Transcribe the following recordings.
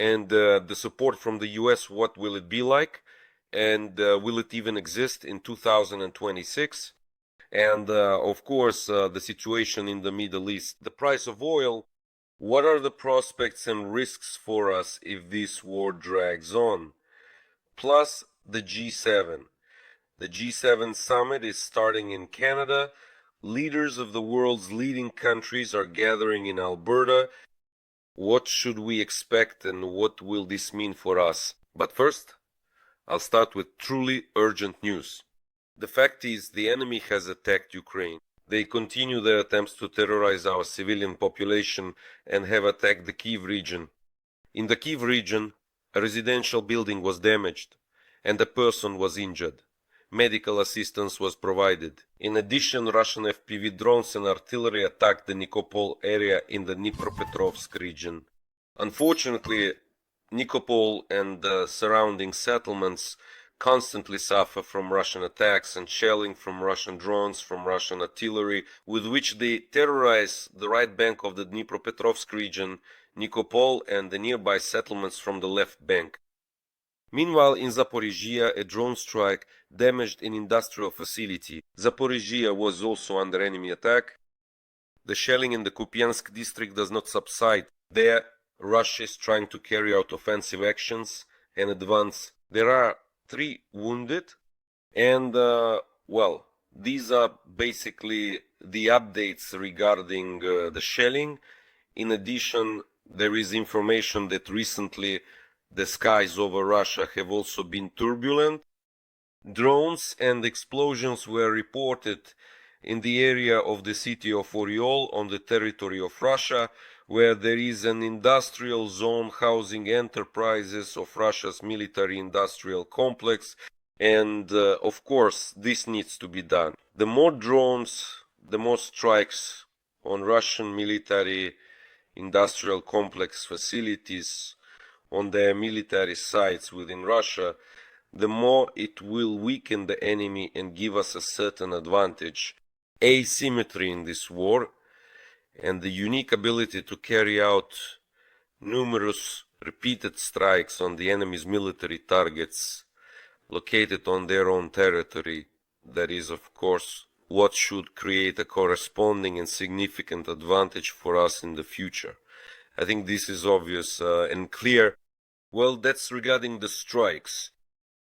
and the support from the US, what will it be like, and will it even exist in 2026? And of course, the situation in the Middle East, the price of oil. What are the prospects and risks for us if this war drags on? Plus the G7. The G7 summit is starting in Canada. Leaders of the world's leading countries are gathering in Alberta. What should we expect and what will this mean for us? But first, I'll start with truly urgent news. The fact is, the enemy has attacked Ukraine. They continue their attempts to terrorize our civilian population and have attacked the Kyiv region. In the Kyiv region, a residential building was damaged and a person was injured. Medical assistance was provided. In addition, Russian FPV drones and artillery attacked the Nikopol area in the Dnipropetrovsk region. Unfortunately, Nikopol and the surrounding settlements constantly suffer from Russian attacks and shelling from Russian drones, from Russian artillery, with which they terrorize the right bank of the Dnipropetrovsk region, Nikopol, and the nearby settlements from the left bank. Meanwhile, in Zaporizhia, a drone strike damaged an industrial facility. Zaporizhia was also under enemy attack. The shelling in the Kupiansk district does not subside. There, Russia is trying to carry out offensive actions and advance. There are 3 wounded, and well, these are basically the updates regarding the shelling. In addition, there is information that recently the skies over Russia have also been turbulent. Drones and explosions were reported in the area of the city of Oriol on the territory of Russia, where there is an industrial zone housing enterprises of Russia's military-industrial complex, and of course this needs to be done. The more drones, the more strikes on Russian military-industrial complex facilities, on their military sites within Russia, the more it will weaken the enemy and give us a certain advantage. Asymmetry in this war and the unique ability to carry out numerous repeated strikes on the enemy's military targets located on their own territory, that is of course what should create a corresponding and significant advantage for us in the future. I think this is obvious and clear. Well, that's regarding the strikes.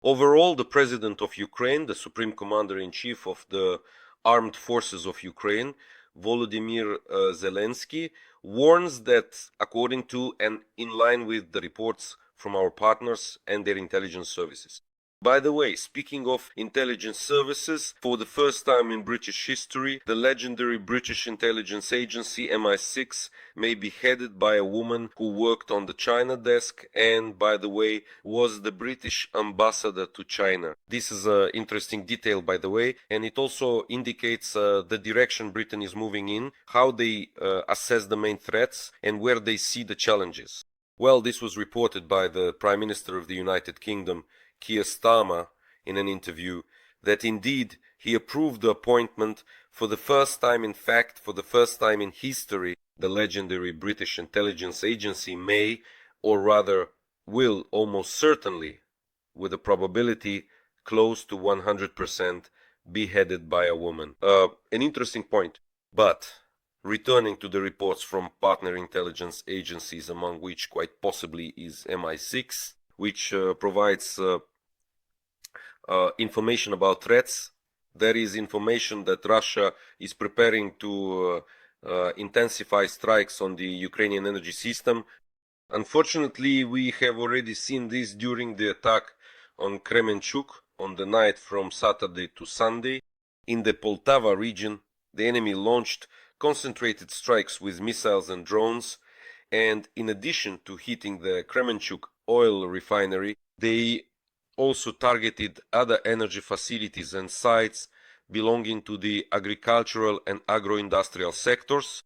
Overall, the President of Ukraine, the Supreme Commander-in-Chief of the Armed Forces of Ukraine, Volodymyr Zelensky, warns that, according to and in line with the reports from our partners and their intelligence services. By the way, speaking of intelligence services, for the first time in British history, the legendary British intelligence agency MI6 may be headed by a woman who worked on the China desk and, by the way, was the British ambassador to China. This is an interesting detail, by the way, and it also indicates the direction Britain is moving in, how they assess the main threats and where they see the challenges. Well, this was reported by the Prime Minister of the United Kingdom, Keir Starmer, in an interview, that indeed he approved the appointment for the first time. In fact, for the first time in history, the legendary British intelligence agency may, or rather will almost certainly, with a probability close to 100%, be headed by a woman. An interesting point. But returning to the reports from partner intelligence agencies, among which quite possibly is MI6, which provides information about threats. There is information that Russia is preparing to intensify strikes on the Ukrainian energy system. Unfortunately, we have already seen this during the attack on Kremenchuk on the night from Saturday to Sunday. In the Poltava region, the enemy launched concentrated strikes with missiles and drones, and in addition to hitting the Kremenchuk oil refinery, they also targeted other energy facilities and sites belonging to the agricultural and agro-industrial sectors.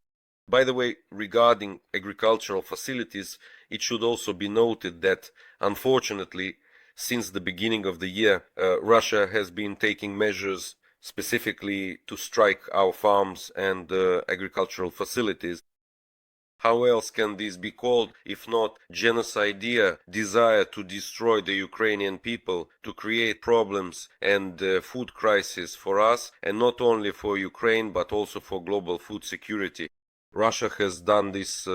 By the way, regarding agricultural facilities, it should also be noted that, unfortunately, since the beginning of the year, Russia has been taking measures specifically to strike our farms and agricultural facilities. How else can this be called if not genocidea, desire to destroy the Ukrainian people, to create problems and food crisis for us, and not only for Ukraine but also for global food security. Russia has done this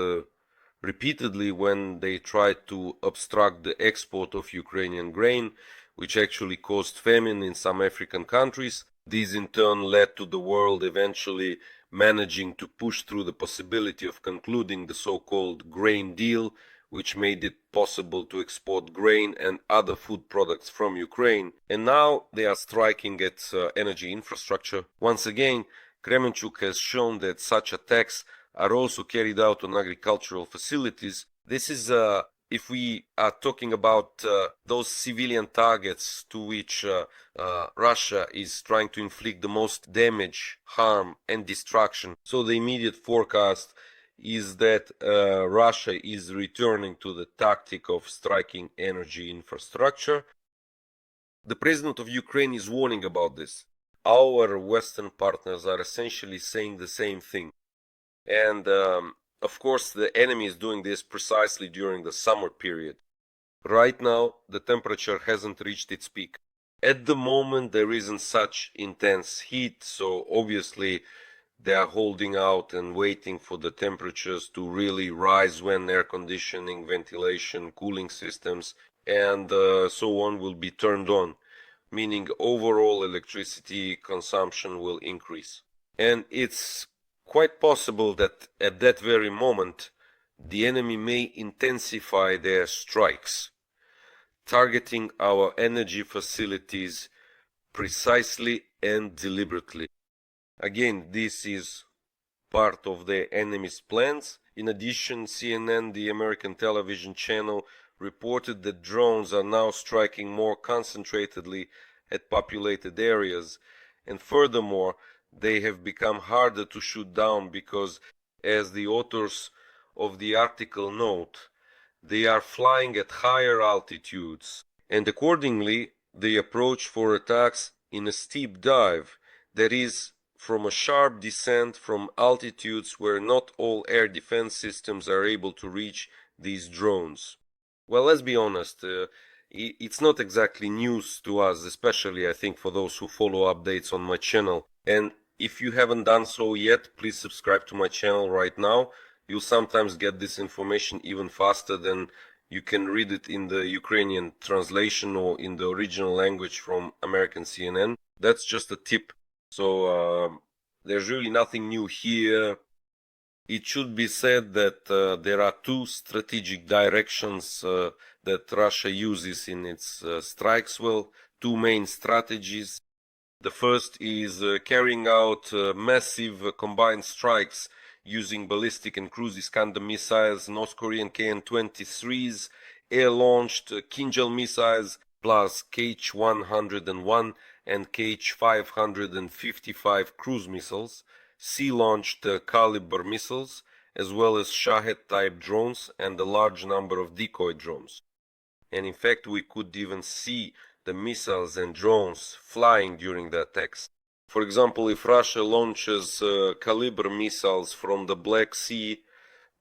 repeatedly when they tried to obstruct the export of Ukrainian grain, which actually caused famine in some African countries. This in turn led to the world eventually managing to push through the possibility of concluding the so-called grain deal, which made it possible to export grain and other food products from Ukraine. And now they are striking at energy infrastructure. Once again, Kremenchuk has shown that such attacks are also carried out on agricultural facilities. This is if we are talking about those civilian targets to which Russia is trying to inflict the most damage, harm and destruction. So the immediate forecast is that Russia is returning to the tactic of striking energy infrastructure. The president of Ukraine is warning about this. Our Western partners are essentially saying the same thing. And of course, the enemy is doing this precisely during the summer period. Right now, the temperature hasn't reached its peak. At the moment, there isn't such intense heat, so obviously they are holding out and waiting for the temperatures to really rise when air conditioning, ventilation, cooling systems, and so on will be turned on, meaning overall electricity consumption will increase. And it's quite possible that at that very moment the enemy may intensify their strikes, targeting our energy facilities precisely and deliberately. Again, this is part of the enemy's plans. In addition, CNN, the American television channel, reported that drones are now striking more concentratedly at populated areas, and furthermore, they have become harder to shoot down because, as the authors of the article note, they are flying at higher altitudes, and accordingly they approach for attacks in a steep dive, that is, from a sharp descent from altitudes where not all air defense systems are able to reach these drones. Well, let's be honest, it's not exactly news to us, especially I think for those who follow updates on my channel. And if you haven't done so yet, please subscribe to my channel right now. You'll sometimes get this information even faster than you can read it in the Ukrainian translation or in the original language from American CNN. That's just a tip. So there's really nothing new here. It should be said that there are two strategic directions that Russia uses in its strikes. Well, two main strategies. The first is carrying out massive combined strikes using ballistic and cruise Iskander missiles, North Korean KN-23s, air-launched Kinjal missiles, plus Kh-101 and Kh-555 cruise missiles, sea-launched Caliber missiles, as well as Shahed-type drones and a large number of decoy drones. And in fact, we could even see the missiles and drones flying during the attacks. For example, if Russia launches Caliber missiles from the Black Sea,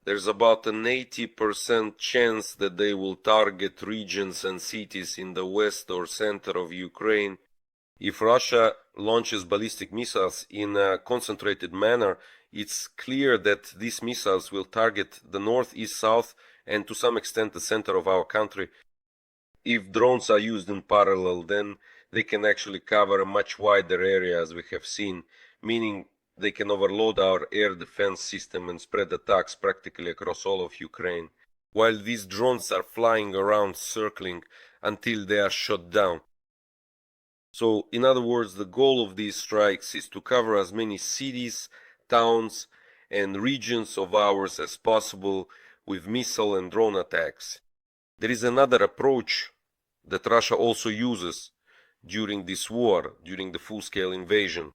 there's about an 80% chance that they will target regions and cities in the west or center of Ukraine. If Russia launches ballistic missiles in a concentrated manner, it's clear that these missiles will target the north, east, south, and to some extent the center of our country. If drones are used in parallel, then they can actually cover a much wider area, as we have seen, meaning they can overload our air defense system and spread attacks practically across all of Ukraine, while these drones are flying around circling until they are shot down. So, in other words, the goal of these strikes is to cover as many cities, towns, and regions of ours as possible with missile and drone attacks. There is another approach that Russia also uses during this war, during the full-scale invasion.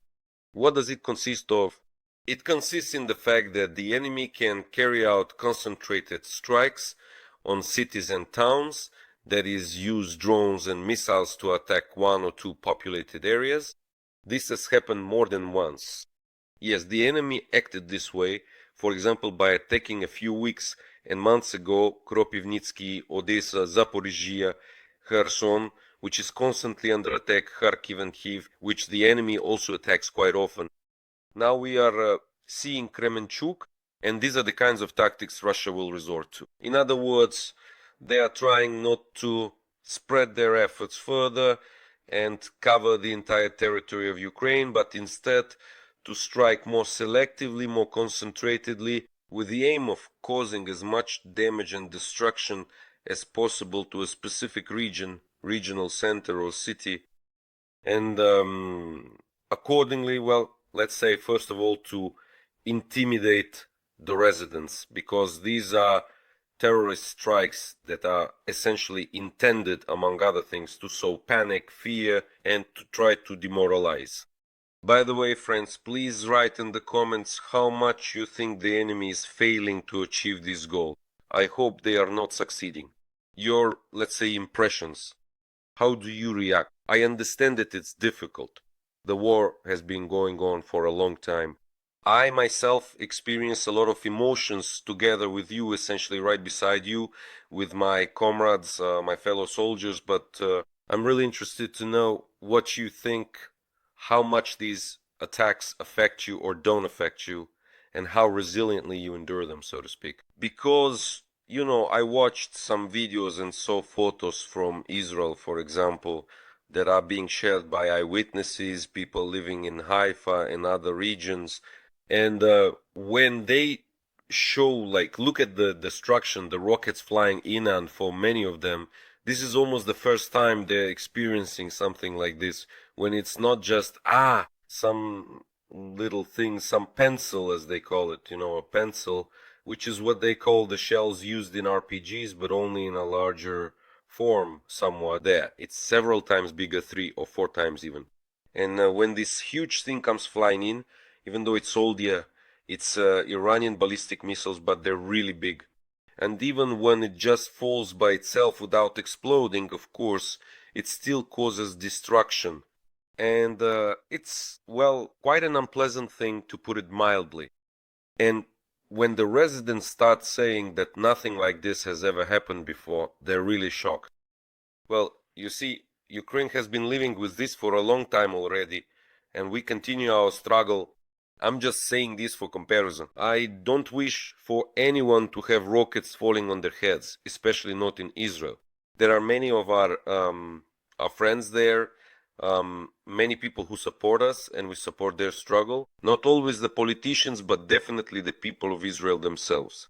What does it consist of? It consists in the fact that the enemy can carry out concentrated strikes on cities and towns, that is, use drones and missiles to attack one or two populated areas. This has happened more than once. Yes, the enemy acted this way, For example, by attacking a few weeks and months ago Kropivnitsky, Odessa, Zaporizhia, Kherson, which is constantly under attack, Kharkiv and Kiev, which the enemy also attacks quite often. Now we are seeing Kremenchuk, and these are the kinds of tactics Russia will resort to. In other words, they are trying not to spread their efforts further and cover the entire territory of Ukraine, but instead to strike more selectively, more concentratedly, with the aim of causing as much damage and destruction as possible to a specific region, regional center or city. And accordingly, well, let's say first of all to intimidate the residents, because these are terrorist strikes that are essentially intended, among other things, to sow panic, fear, and to try to demoralize. By the way, friends, please write in the comments how much you think the enemy is failing to achieve this goal. I hope they are not succeeding. Your, let's say, impressions. How do you react? I understand that it's difficult. The war has been going on for a long time. I myself experience a lot of emotions together with you, essentially right beside you, with my comrades, my fellow soldiers, but I'm really interested to know what you think, how much these attacks affect you or don't affect you, and how resiliently you endure them, so to speak. Because, you know, I watched some videos and saw photos from Israel, for example, that are being shared by eyewitnesses, people living in Haifa and other regions. And when they show, like, look at the destruction, the rockets flying in, and for many of them, this is almost the first time they're experiencing something like this, when it's not just, some little thing, some pencil, as they call it, you know, a pencil, which is what they call the shells used in RPGs, but only in a larger form somewhat there. It's several times bigger, 3 or 4 times even. And when this huge thing comes flying in, even though it's old, yeah, it's Iranian ballistic missiles, but they're really big. And even when it just falls by itself without exploding, of course, it still causes destruction. And it's, well, quite an unpleasant thing, to put it mildly. And when the residents start saying that nothing like this has ever happened before, they're really shocked. Well, you see, Ukraine has been living with this for a long time already, and we continue our struggle. I'm just saying this for comparison. I don't wish for anyone to have rockets falling on their heads, especially not in Israel. There are many of our friends there, many people who support us, and we support their struggle. Not always the politicians, but definitely the people of Israel themselves.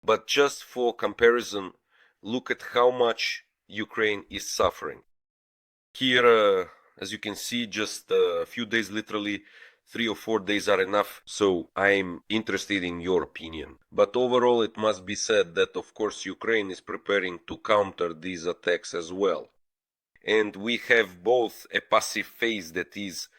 But just for comparison, look at how much Ukraine is suffering. Here, as you can see, just a few days, literally 3 or 4 days are enough, so I'm interested in your opinion. But overall, it must be said that, of course, Ukraine is preparing to counter these attacks as well. And we have both a passive phase, that is,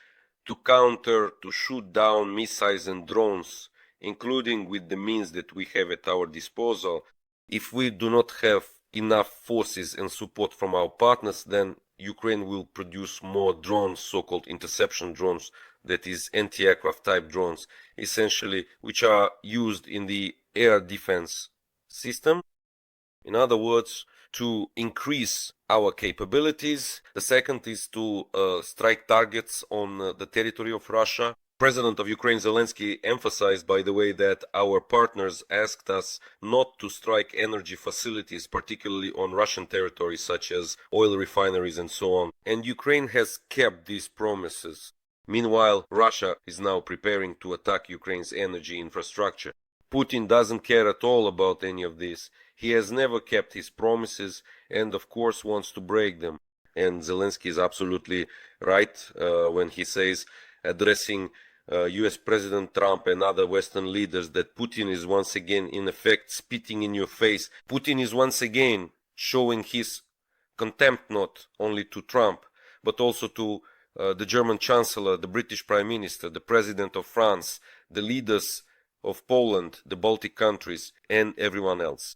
to counter, to shoot down missiles and drones, including with the means that we have at our disposal. If we do not have enough forces and support from our partners, then Ukraine will produce more drones, so-called interception drones, that is anti-aircraft type drones, essentially, which are used in the air defense system. In other words, to increase our capabilities. The second is to strike targets on the territory of Russia. President of Ukraine Zelensky emphasized, by the way, that our partners asked us not to strike energy facilities, particularly on Russian territory, such as oil refineries and so on. And Ukraine has kept these promises. Meanwhile, Russia is now preparing to attack Ukraine's energy infrastructure. Putin doesn't care at all about any of this. He has never kept his promises and, of course, wants to break them. And Zelensky is absolutely right when he says, addressing US President Trump and other Western leaders, that Putin is once again, in effect, spitting in your face. Putin is once again showing his contempt not only to Trump, but also to the German Chancellor, the British Prime Minister, the President of France, the leaders of Poland, the Baltic countries, and everyone else.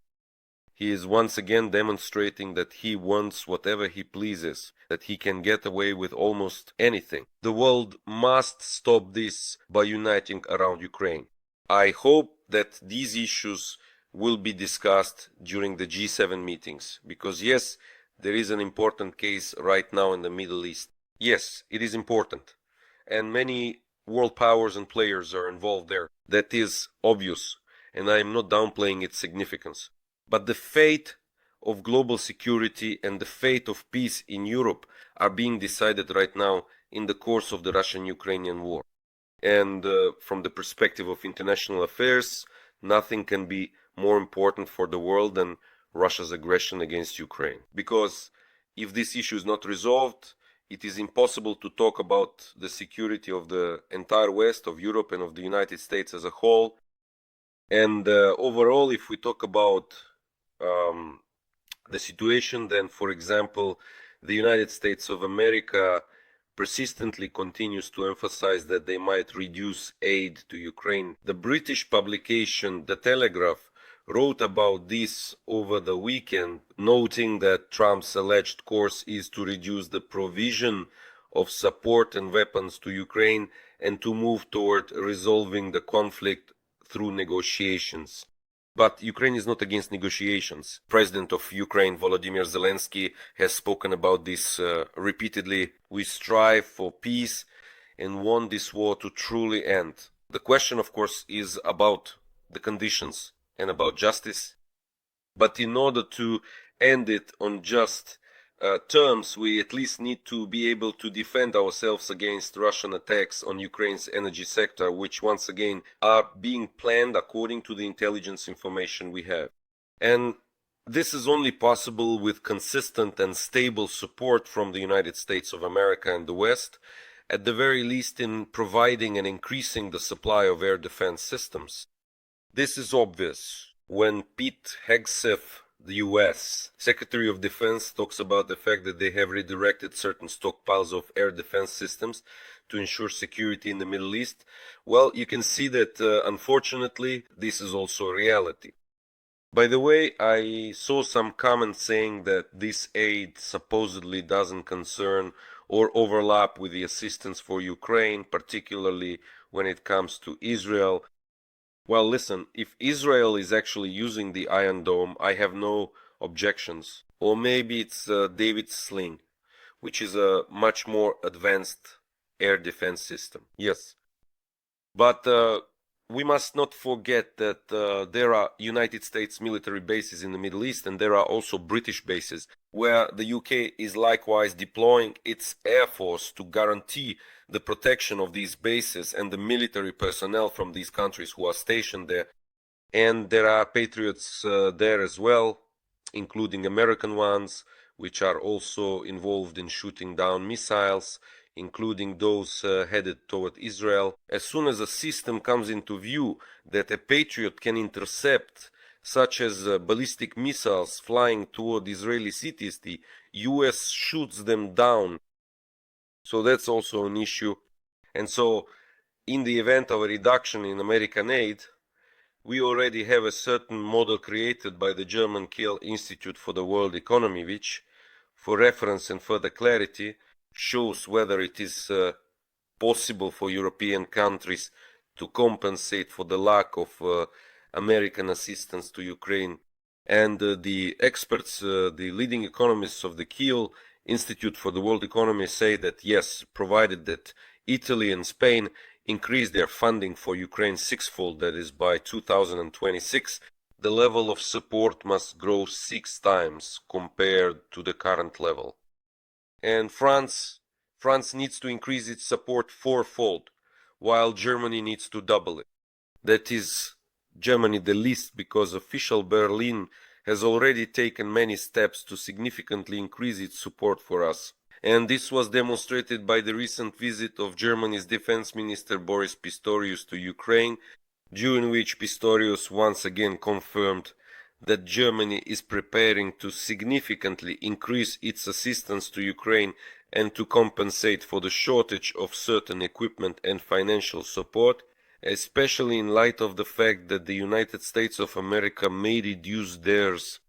He is once again demonstrating that he wants whatever he pleases, that he can get away with almost anything. The world must stop this by uniting around Ukraine. I hope that these issues will be discussed during the G7 meetings, because yes, there is an important case right now in the Middle East. Yes, it is important, and many world powers and players are involved there. That is obvious, and I am not downplaying its significance. But the fate of global security and the fate of peace in Europe are being decided right now in the course of the Russian-Ukrainian war. And from the perspective of international affairs, nothing can be more important for the world than Russia's aggression against Ukraine. Because if this issue is not resolved, it is impossible to talk about the security of the entire West, of Europe, and of the United States as a whole. And overall, if we talk about the situation, then, for example, the United States of America persistently continues to emphasize that they might reduce aid to Ukraine. The British publication, The Telegraph, wrote about this over the weekend, noting that Trump's alleged course is to reduce the provision of support and weapons to Ukraine and to move toward resolving the conflict through negotiations. But Ukraine is not against negotiations. President of Ukraine, Volodymyr Zelensky, has spoken about this repeatedly. We strive for peace and want this war to truly end. The question, of course, is about the conditions and about justice. But in order to end it on just terms, we at least need to be able to defend ourselves against Russian attacks on Ukraine's energy sector, which once again are being planned according to the intelligence information we have. And this is only possible with consistent and stable support from the United States of America and the West, at the very least in providing and increasing the supply of air defense systems. This is obvious when Pete Hegseth, the US Secretary of Defense, talks about the fact that they have redirected certain stockpiles of air defense systems to ensure security in the Middle East. Well, you can see that unfortunately this is also a reality. By the way, I saw some comments saying that this aid supposedly doesn't concern or overlap with the assistance for Ukraine, particularly when it comes to Israel. Well, listen, if Israel is actually using the Iron Dome, I have no objections. Or maybe it's David's Sling, which is a much more advanced air defense system. Yes. But we must not forget that there are United States military bases in the Middle East, and there are also British bases, where the UK is likewise deploying its air force to guarantee the protection of these bases and the military personnel from these countries who are stationed there. And there are patriots there as well, including American ones, which are also involved in shooting down missiles, including those headed toward Israel. As soon as a system comes into view that a patriot can intercept, such as ballistic missiles flying toward Israeli cities, the US shoots them down. So that's also an issue. And so, in the event of a reduction in American aid, we already have a certain model created by the German Kiel Institute for the World Economy, which, for reference and further clarity, shows whether it is possible for European countries to compensate for the lack of American assistance to Ukraine. And the experts, the leading economists of the Kiel Institute for the World Economy say that yes, provided that Italy and Spain increase their funding for Ukraine sixfold, that is by 2026, the level of support must grow 6 times compared to the current level. And France needs to increase its support fourfold, while Germany needs to double it. That is Germany the least, because official Berlin has already taken many steps to significantly increase its support for us. And this was demonstrated by the recent visit of Germany's Defense Minister Boris Pistorius to Ukraine, during which Pistorius once again confirmed that Germany is preparing to significantly increase its assistance to Ukraine and to compensate for the shortage of certain equipment and financial support, especially in light of the fact that the United States of America may reduce theirs.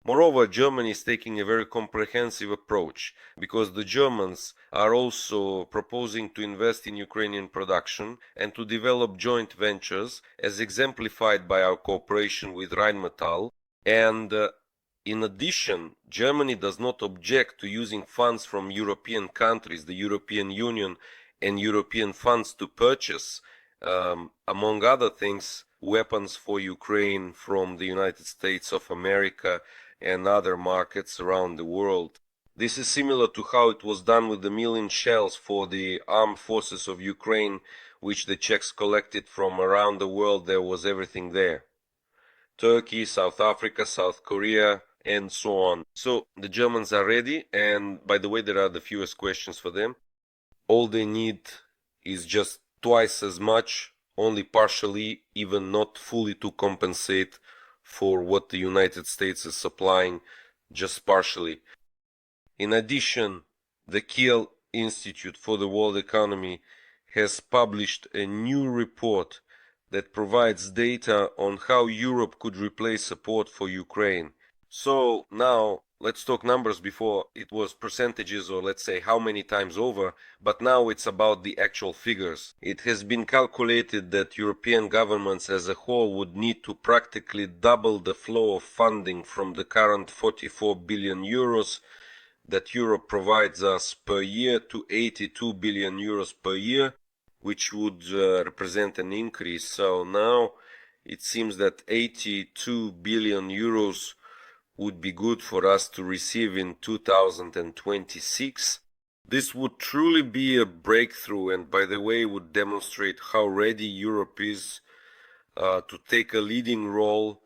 Moreover, Germany is taking a very comprehensive approach because the Germans are also proposing to invest in Ukrainian production and to develop joint ventures as exemplified by our cooperation with Rheinmetall. And in addition, Germany does not object to using funds from European countries, the European Union and European funds to purchase, among other things, weapons for Ukraine from the United States of America and other markets around the world. This is similar to how it was done with the million shells for the armed forces of Ukraine, which the Czechs collected from around the world. There was everything there. Turkey, South Africa, South Korea, and so on. So the Germans are ready, and by the way, there are the fewest questions for them. All they need is just twice as much, only partially, even not fully, to compensate for what the United States is supplying, just partially. In addition, the Kiel Institute for the World Economy has published a new report that provides data on how Europe could replace support for Ukraine. So now let's talk numbers. Before it was percentages, or let's say how many times over, but now it's about the actual figures. It has been calculated that European governments as a whole would need to practically double the flow of funding from the current 44 billion euros that Europe provides us per year to 82 billion euros per year, which would represent an increase. So now it seems that 82 billion euros would be good for us to receive in 2026. This would truly be a breakthrough, and by the way, would demonstrate how ready Europe is to take a leading role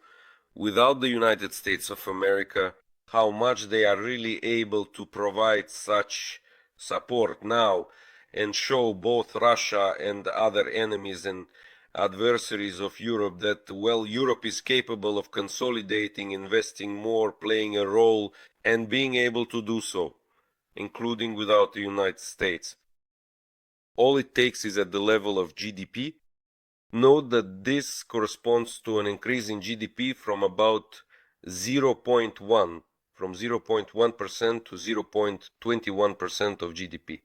without the United States of America, how much they are really able to provide such support now and show both Russia and other enemies and adversaries of Europe that, well, Europe is capable of consolidating, investing more, playing a role, and being able to do so, including without the United States. All it takes is at the level of GDP. Note that this corresponds to an increase in GDP from about 0.1% to 0.21% of GDP.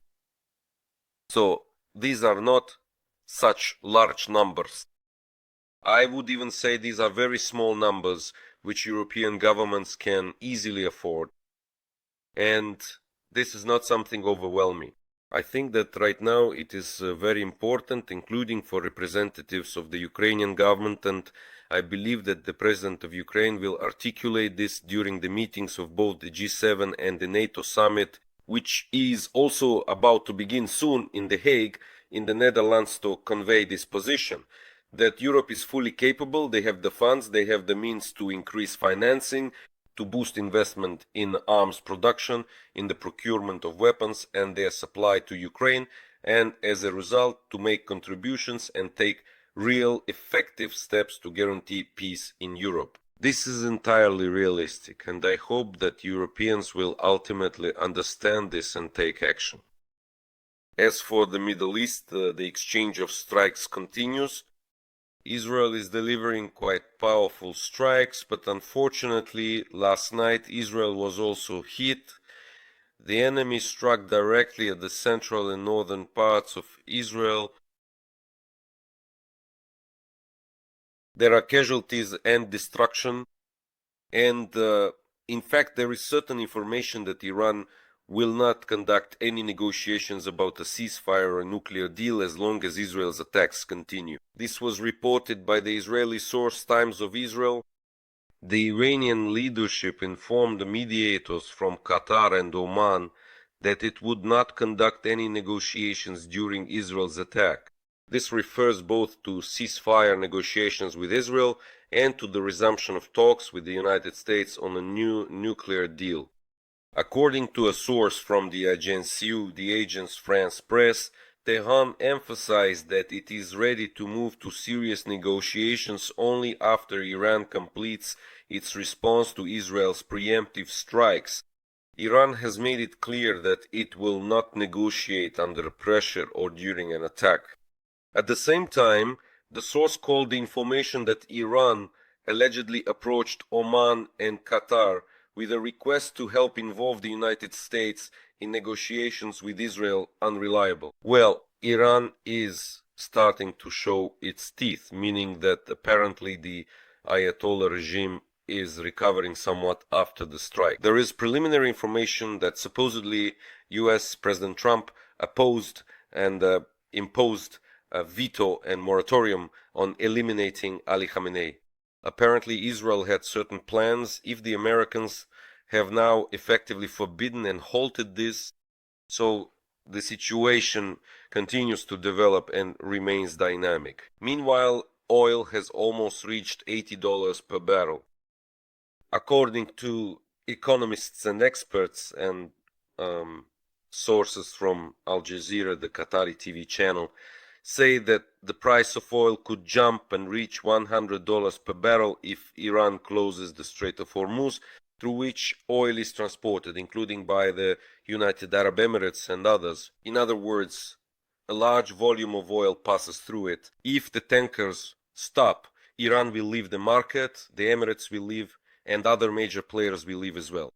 So these are not such large numbers. I would even say these are very small numbers which European governments can easily afford. And this is not something overwhelming. I think that right now it is very important, including for representatives of the Ukrainian government, and I believe that the President of Ukraine will articulate this during the meetings of both the G7 and the NATO summit, which is also about to begin soon in The Hague, in the Netherlands, to convey this position, that Europe is fully capable, they have the funds, they have the means to increase financing, to boost investment in arms production, in the procurement of weapons and their supply to Ukraine, and as a result to make contributions and take real effective steps to guarantee peace in Europe. This is entirely realistic, and I hope that Europeans will ultimately understand this and take action. As for the Middle East, the exchange of strikes continues. Israel is delivering quite powerful strikes, but unfortunately last night Israel was also hit. The enemy struck directly at the central and northern parts of Israel. There are casualties and destruction, and in fact there is certain information that Iran will not conduct any negotiations about a ceasefire or a nuclear deal as long as Israel's attacks continue. This was reported by the Israeli source Times of Israel. The Iranian leadership informed the mediators from Qatar and Oman that it would not conduct any negotiations during Israel's attack. This refers both to ceasefire negotiations with Israel and to the resumption of talks with the United States on a new nuclear deal. According to a source from the Agence EU, the Agence France Presse, Tehran emphasized that it is ready to move to serious negotiations only after Iran completes its response to Israel's preemptive strikes. Iran has made it clear that it will not negotiate under pressure or during an attack. At the same time, the source called the information that Iran allegedly approached Oman and Qatar with a request to help involve the United States in negotiations with Israel unreliable. Well, Iran is starting to show its teeth, meaning that apparently the Ayatollah regime is recovering somewhat after the strike. There is preliminary information that supposedly US President Trump opposed and imposed a veto and moratorium on eliminating Ali Khamenei. Apparently Israel had certain plans. If the Americans have now effectively forbidden and halted this, so the situation continues to develop and remains dynamic. Meanwhile, oil has almost reached $80 per barrel. According to economists and experts and sources from Al Jazeera, the Qatari TV channel, say that the price of oil could jump and reach $100 per barrel if Iran closes the Strait of Hormuz, through which oil is transported, including by the United Arab Emirates and others. In other words, a large volume of oil passes through it. If the tankers stop, Iran will leave the market, the Emirates will leave, and other major players will leave as well.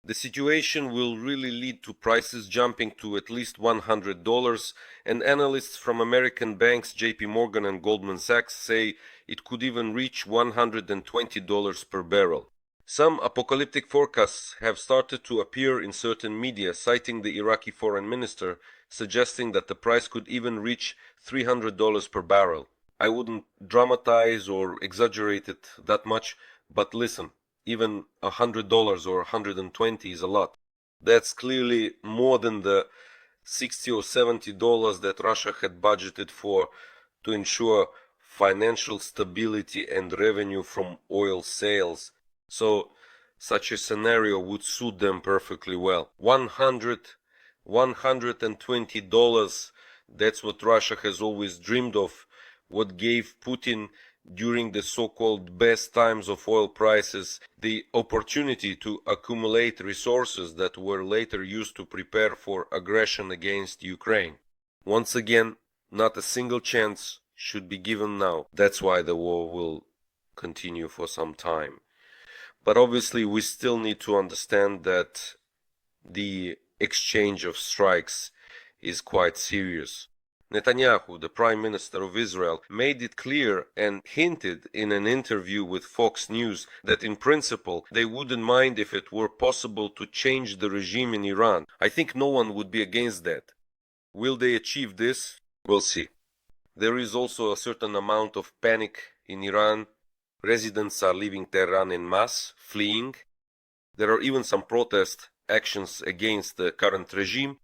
The situation will really lead to prices jumping to at least $100, and analysts from American banks JP Morgan and Goldman Sachs say it could even reach $120 per barrel. Some apocalyptic forecasts have started to appear in certain media, citing the Iraqi foreign minister, suggesting that the price could even reach $300 per barrel. I wouldn't dramatize or exaggerate it that much, but listen, even $100 or $120 is a lot. That's clearly more than the $60 or $70 that Russia had budgeted for to ensure financial stability and revenue from oil sales. So such a scenario would suit them perfectly well. $120, that's what Russia has always dreamed of, what gave Putin, during the so-called best times of oil prices, the opportunity to accumulate resources that were later used to prepare for aggression against Ukraine. Once again, not a single chance should be given now. That's why the war will continue for some time. But obviously we still need to understand that the exchange of strikes is quite serious. Netanyahu, the Prime Minister of Israel, made it clear and hinted in an interview with Fox News that in principle they wouldn't mind if it were possible to change the regime in Iran. I think no one would be against that. Will they achieve this? We'll see. There is also a certain amount of panic in Iran. Residents are leaving Tehran en masse, fleeing. There are even some protest actions against the current regime.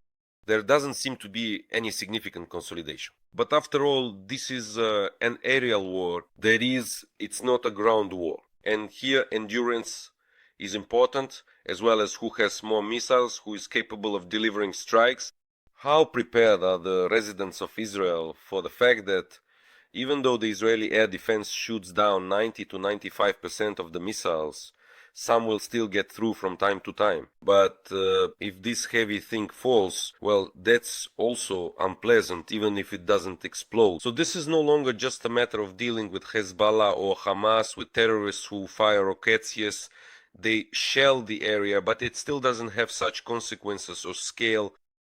There doesn't seem to be any significant consolidation. But after all, this is an aerial war. It's not a ground war. And here endurance is important, as well as who has more missiles, who is capable of delivering strikes. How prepared are the residents of Israel for the fact that even though the Israeli air defense shoots down 90 to 95% of the missiles, some will still get through from time to time. But if this heavy thing falls, well, that's also unpleasant, even if it doesn't explode. So this is no longer just a matter of dealing with Hezbollah or Hamas, with terrorists who fire rockets. Yes, they shell the area, but it still doesn't have such consequences or scale